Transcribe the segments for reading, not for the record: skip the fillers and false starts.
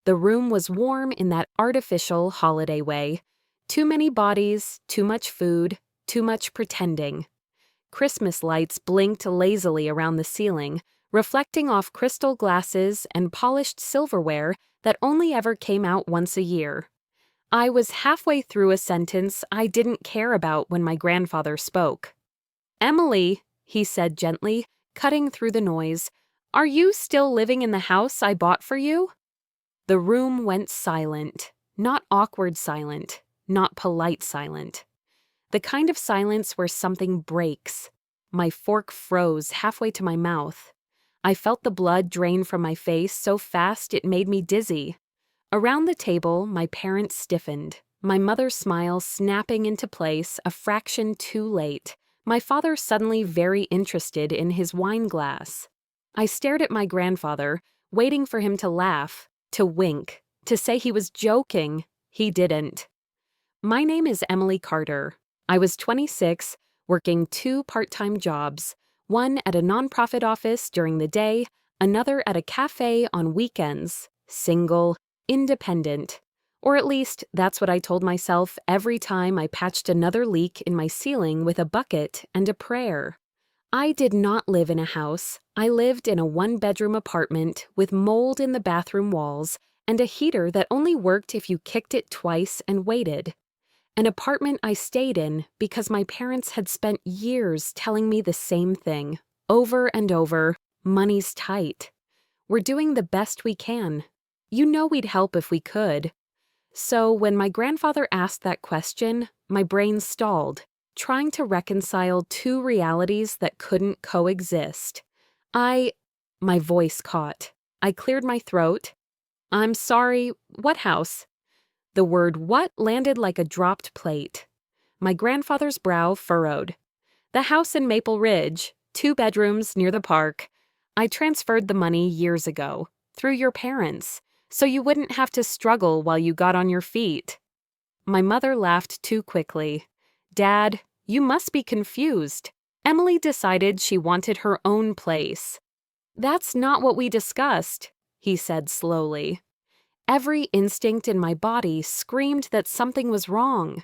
The room was warm in that artificial holiday way. Too many bodies, too much food, too much pretending. Christmas lights blinked lazily around the ceiling, reflecting off crystal glasses and polished silverware that only ever came out once a year. I was halfway through a sentence I didn't care about when my grandfather spoke. "Emily," he said gently, cutting through the noise, "are you still living in the house I bought for you?" The room went silent, not awkward silent, not polite silent. The kind of silence where something breaks. My fork froze halfway to my mouth. I felt the blood drain from my face so fast it made me dizzy. Around the table, my parents stiffened, my mother's smile snapping into place a fraction too late, my father suddenly very interested in his wine glass. I stared at my grandfather, waiting for him to laugh, to wink, to say he was joking. He didn't. "My name is Emily Carter. I was 26, working 2 part-time jobs, one at a nonprofit office during the day, another at a cafe on weekends, single, independent. Or at least that's what I told myself every time I patched another leak in my ceiling with a bucket and a prayer. I did not live in a house. I lived in a 1-bedroom apartment with mold in the bathroom walls and a heater that only worked if you kicked it twice and waited. An apartment I stayed in because my parents had spent years telling me the same thing, over and over, money's tight. We're doing the best we can. You know we'd help if we could. So when my grandfather asked that question, my brain stalled, trying to reconcile 2 realities that couldn't coexist. My voice caught. I cleared my throat. "I'm sorry, what house?" The word "what" landed like a dropped plate. My grandfather's brow furrowed. "The house in Maple Ridge, 2 bedrooms near the park. I transferred the money years ago, through your parents, so you wouldn't have to struggle while you got on your feet." My mother laughed too quickly. "Dad, you must be confused. Emily decided she wanted her own place." "That's not what we discussed," he said slowly. Every instinct in my body screamed that something was wrong.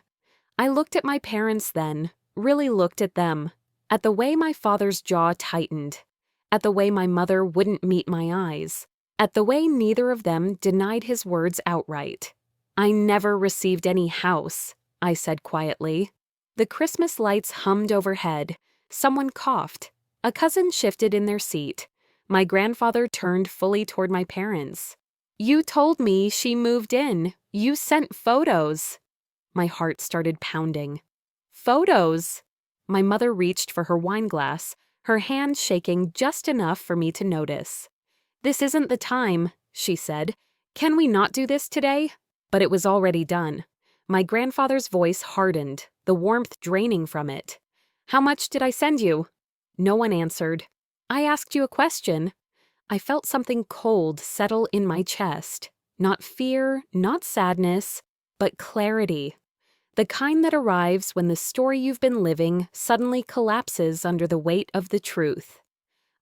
I looked at my parents then, really looked at them, at the way my father's jaw tightened, at the way my mother wouldn't meet my eyes, at the way neither of them denied his words outright. "I never received any house," I said quietly. The Christmas lights hummed overhead. Someone coughed. A cousin shifted in their seat. My grandfather turned fully toward my parents. "You told me she moved in. You sent photos." My heart started pounding. "Photos?" My mother reached for her wine glass, her hand shaking just enough for me to notice. "This isn't the time," she said. "Can we not do this today?" But it was already done. My grandfather's voice hardened, the warmth draining from it. "How much did I send you?" No one answered. "I asked you a question." I felt something cold settle in my chest. Not fear, not sadness, but clarity. The kind that arrives when the story you've been living suddenly collapses under the weight of the truth.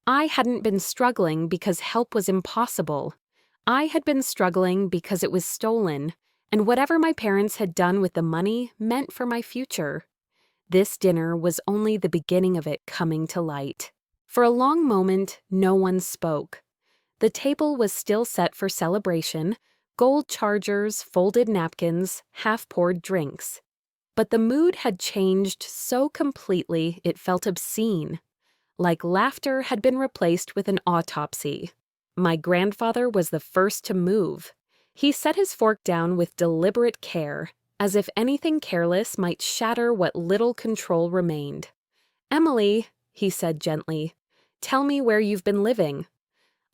I hadn't been struggling because help was impossible. I had been struggling because it was stolen, and whatever my parents had done with the money meant for my future. This dinner was only the beginning of it coming to light. For a long moment, no one spoke. The table was still set for celebration, gold chargers, folded napkins, half-poured drinks. But the mood had changed so completely it felt obscene. Like laughter had been replaced with an autopsy. My grandfather was the first to move. He set his fork down with deliberate care, as if anything careless might shatter what little control remained. "Emily," he said gently, "tell me where you've been living."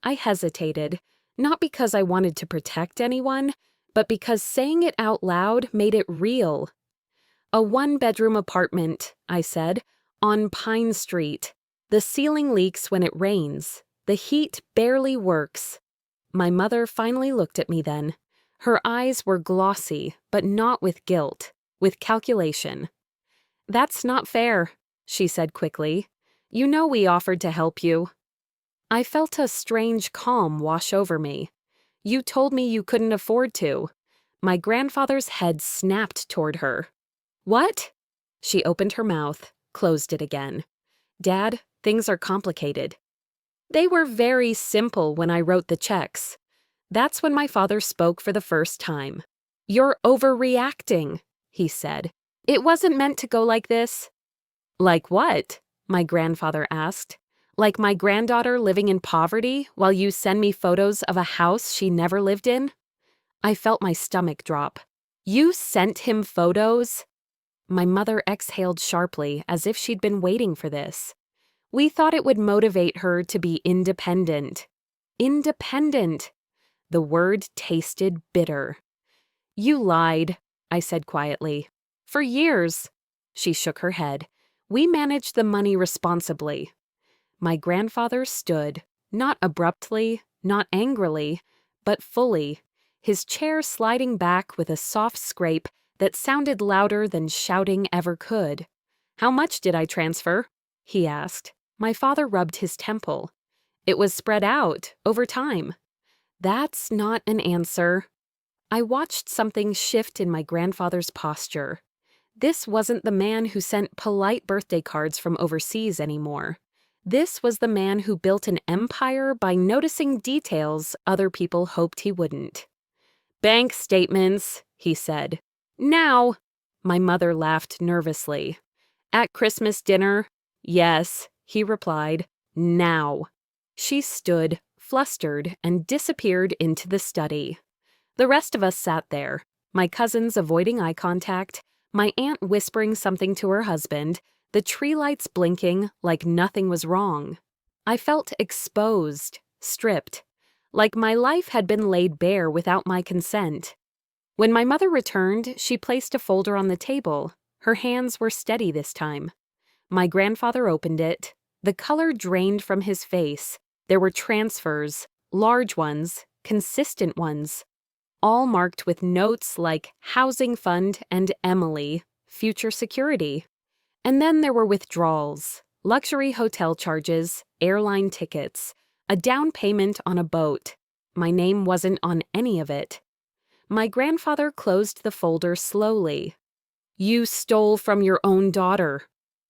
I hesitated, not because I wanted to protect anyone, but because saying it out loud made it real. "A 1-bedroom apartment," I said, "on Pine Street. The ceiling leaks when it rains. The heat barely works." My mother finally looked at me then. Her eyes were glossy, but not with guilt, with calculation. "That's not fair," she said quickly. "You know we offered to help you." I felt a strange calm wash over me. You told me you couldn't afford to." My grandfather's head snapped toward her. "What?" She opened her mouth, closed it again. "Dad, things are complicated." "They were very simple when I wrote the checks." That's when my father spoke for the first time. "You're overreacting," he said. "It wasn't meant to go like this." "Like what?" my grandfather asked. "Like my granddaughter living in poverty while you send me photos of a house she never lived in?" I felt my stomach drop. "You sent him photos?" My mother exhaled sharply as if she'd been waiting for this. "We thought it would motivate her to be independent." Independent. The word tasted bitter. "You lied," I said quietly. "For years." She shook her head. "We managed the money responsibly." My grandfather stood, not abruptly, not angrily, but fully, his chair sliding back with a soft scrape that sounded louder than shouting ever could. "How much did I transfer?" he asked. My father rubbed his temple. "It was spread out, over time." "That's not an answer." I watched something shift in my grandfather's posture. This wasn't the man who sent polite birthday cards from overseas anymore. This was the man who built an empire by noticing details other people hoped he wouldn't. "Bank statements," he said. "Now." My mother laughed nervously. "At Christmas dinner?" "Yes," he replied. "Now." She stood, flustered, and disappeared into the study. The rest of us sat there, my cousins avoiding eye contact, my aunt whispering something to her husband, the tree lights blinking like nothing was wrong. I felt exposed, stripped, like my life had been laid bare without my consent. When my mother returned, she placed a folder on the table. Her hands were steady this time. My grandfather opened it. The color drained from his face. There were transfers, large ones, consistent ones, all marked with notes like Housing Fund and Emily, Future Security. And then there were withdrawals, luxury hotel charges, airline tickets, a down payment on a boat. My name wasn't on any of it. My grandfather closed the folder slowly. "You stole from your own daughter."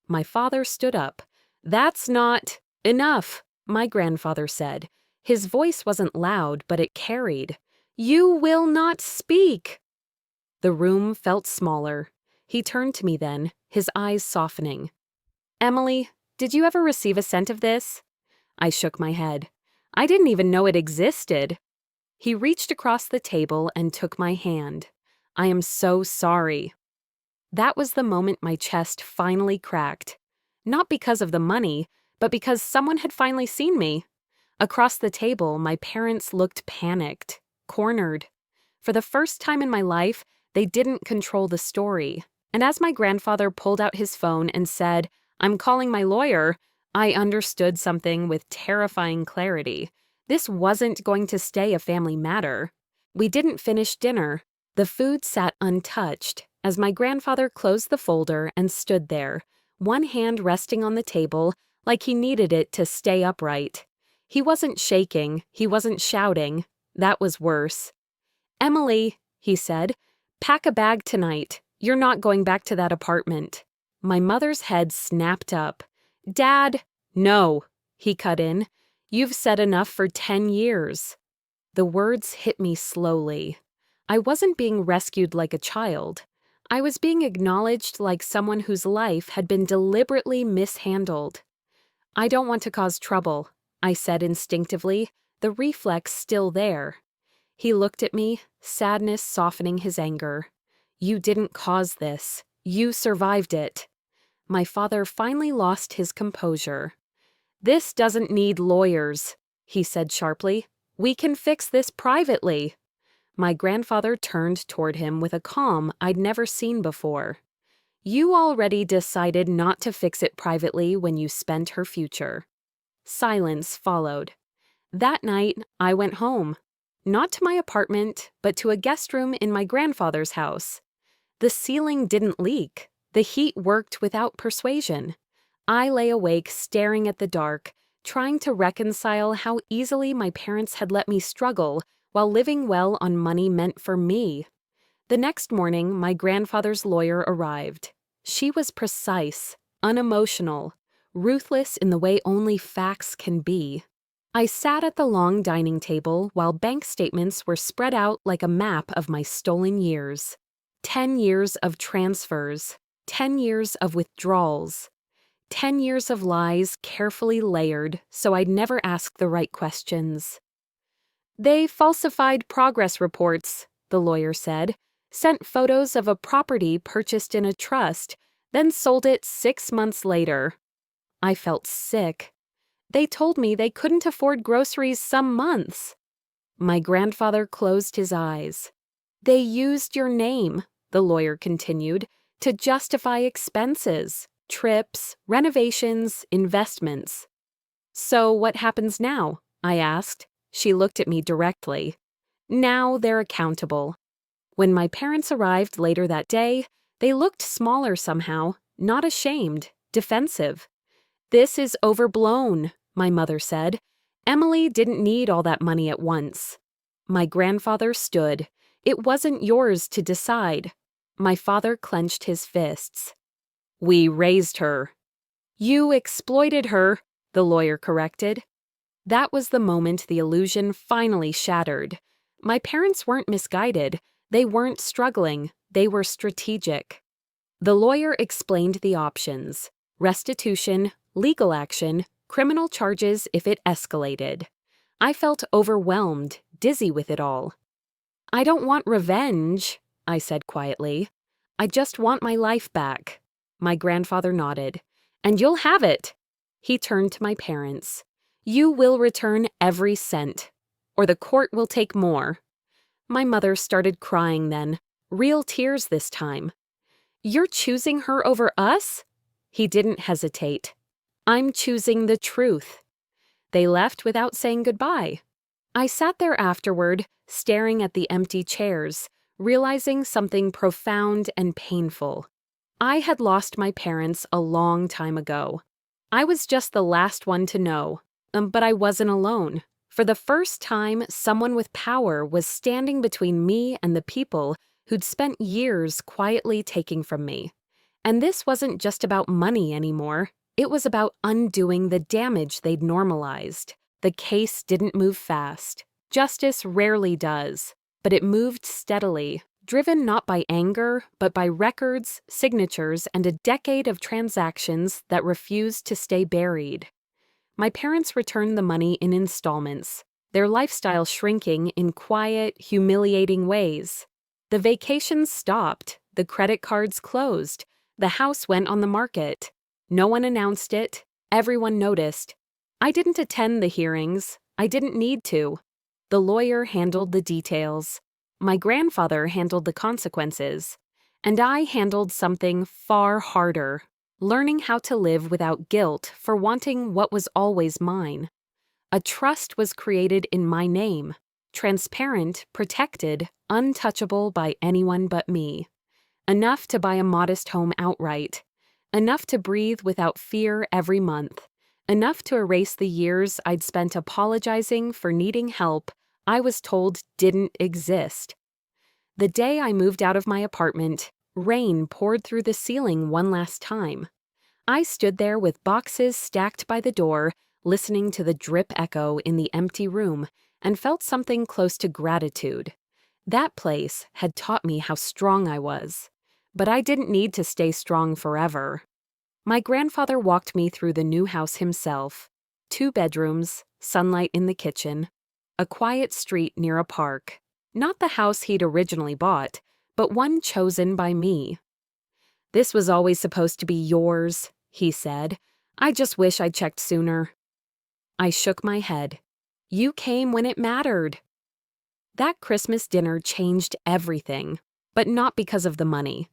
My father stood up. "That's not enough," my grandfather said. His voice wasn't loud, but it carried. "You will not speak." The room felt smaller. He turned to me then, his eyes softening. "Emily, did you ever receive a cent of this?" I shook my head. "I didn't even know it existed." He reached across the table and took my hand. "I am so sorry." That was the moment my chest finally cracked. Not because of the money, but because someone had finally seen me. Across the table, my parents looked panicked, cornered. For the first time in my life, they didn't control the story. And as my grandfather pulled out his phone and said, "I'm calling my lawyer," I understood something with terrifying clarity. This wasn't going to stay a family matter. We didn't finish dinner. The food sat untouched as my grandfather closed the folder and stood there, one hand resting on the table like he needed it to stay upright. He wasn't shaking, he wasn't shouting. That was worse. "Emily," he said, "pack a bag tonight. You're not going back to that apartment." My mother's head snapped up. "Dad!" "No," he cut in. "You've said enough for 10 years. The words hit me slowly. I wasn't being rescued like a child. I was being acknowledged like someone whose life had been deliberately mishandled. "I don't want to cause trouble," I said instinctively, the reflex still there. He looked at me, sadness softening his anger. "You didn't cause this. You survived it." My father finally lost his composure. "This doesn't need lawyers," he said sharply. "We can fix this privately." My grandfather turned toward him with a calm I'd never seen before. "You already decided not to fix it privately when you spent her future." Silence followed. That night, I went home. Not to my apartment, but to a guest room in my grandfather's house. The ceiling didn't leak. The heat worked without persuasion. I lay awake staring at the dark, trying to reconcile how easily my parents had let me struggle while living well on money meant for me. The next morning, my grandfather's lawyer arrived. She was precise, unemotional, ruthless in the way only facts can be. I sat at the long dining table while bank statements were spread out like a map of my stolen years. 10 years of transfers, 10 years of withdrawals, 10 years of lies carefully layered so I'd never ask the right questions. They falsified progress reports, the lawyer said, sent photos of a property purchased in a trust, then sold it 6 months later. I felt sick. They told me they couldn't afford groceries some months. My grandfather closed his eyes. They used your name, the lawyer continued, to justify expenses, trips, renovations, investments. So what happens now? I asked. She looked at me directly. Now they're accountable. When my parents arrived later that day, they looked smaller somehow, not ashamed, defensive. This is overblown, my mother said. Emily didn't need all that money at once. My grandfather stood. It wasn't yours to decide. My father clenched his fists. We raised her. You exploited her, the lawyer corrected. That was the moment the illusion finally shattered. My parents weren't misguided. They weren't struggling. They were strategic. The lawyer explained the options: restitution, legal action, criminal charges if it escalated. I felt overwhelmed, dizzy with it all. I don't want revenge, I said quietly. I just want my life back. My grandfather nodded. And you'll have it. He turned to my parents. You will return every cent, or the court will take more. My mother started crying then, real tears this time. You're choosing her over us? He didn't hesitate. I'm choosing the truth. They left without saying goodbye. I sat there afterward, staring at the empty chairs, realizing something profound and painful. I had lost my parents a long time ago. I was just the last one to know, but I wasn't alone. For the first time, someone with power was standing between me and the people who'd spent years quietly taking from me. And this wasn't just about money anymore. It was about undoing the damage they'd normalized. The case didn't move fast. Justice rarely does, but it moved steadily, driven not by anger, but by records, signatures, and a decade of transactions that refused to stay buried. My parents returned the money in installments, their lifestyle shrinking in quiet, humiliating ways. The vacations stopped, the credit cards closed, the house went on the market. No one announced it, everyone noticed. I didn't attend the hearings, I didn't need to. The lawyer handled the details. My grandfather handled the consequences. And I handled something far harder, learning how to live without guilt for wanting what was always mine. A trust was created in my name, transparent, protected, untouchable by anyone but me. Enough to buy a modest home outright. Enough to breathe without fear every month. Enough to erase the years I'd spent apologizing for needing help I was told didn't exist. The day I moved out of my apartment, rain poured through the ceiling one last time. I stood there with boxes stacked by the door, listening to the drip echo in the empty room, and felt something close to gratitude. That place had taught me how strong I was. But I didn't need to stay strong forever. My grandfather walked me through the new house himself. 2 bedrooms, sunlight in the kitchen, a quiet street near a park. Not the house he'd originally bought, but one chosen by me. This was always supposed to be yours, he said. I just wish I'd checked sooner. I shook my head. You came when it mattered. That Christmas dinner changed everything, but not because of the money.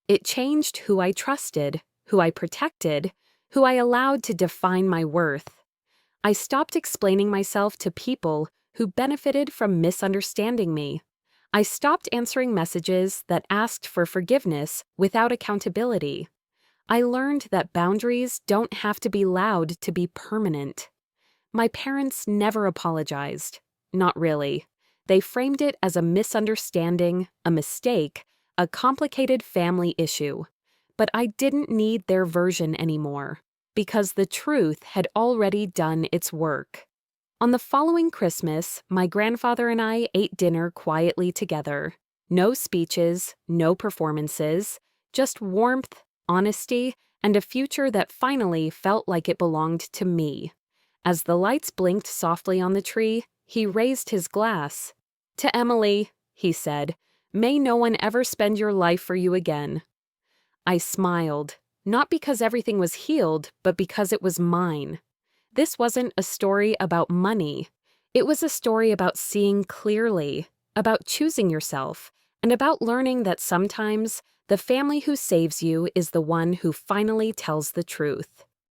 It changed who I trusted, who I protected, who I allowed to define my worth. I stopped explaining myself to people who benefited from misunderstanding me. I stopped answering messages that asked for forgiveness without accountability. I learned that boundaries don't have to be loud to be permanent. My parents never apologized. Not really. They framed it as a misunderstanding, a mistake, a complicated family issue. But I didn't need their version anymore, because the truth had already done its work. On the following Christmas, my grandfather and I ate dinner quietly together. No speeches, no performances, just warmth, honesty, and a future that finally felt like it belonged to me. As the lights blinked softly on the tree, he raised his glass. "To Emily," he said, "may no one ever spend your life for you again." I smiled, not because everything was healed, but because it was mine. This wasn't a story about money. It was a story about seeing clearly, about choosing yourself, and about learning that sometimes the family who saves you is the one who finally tells the truth.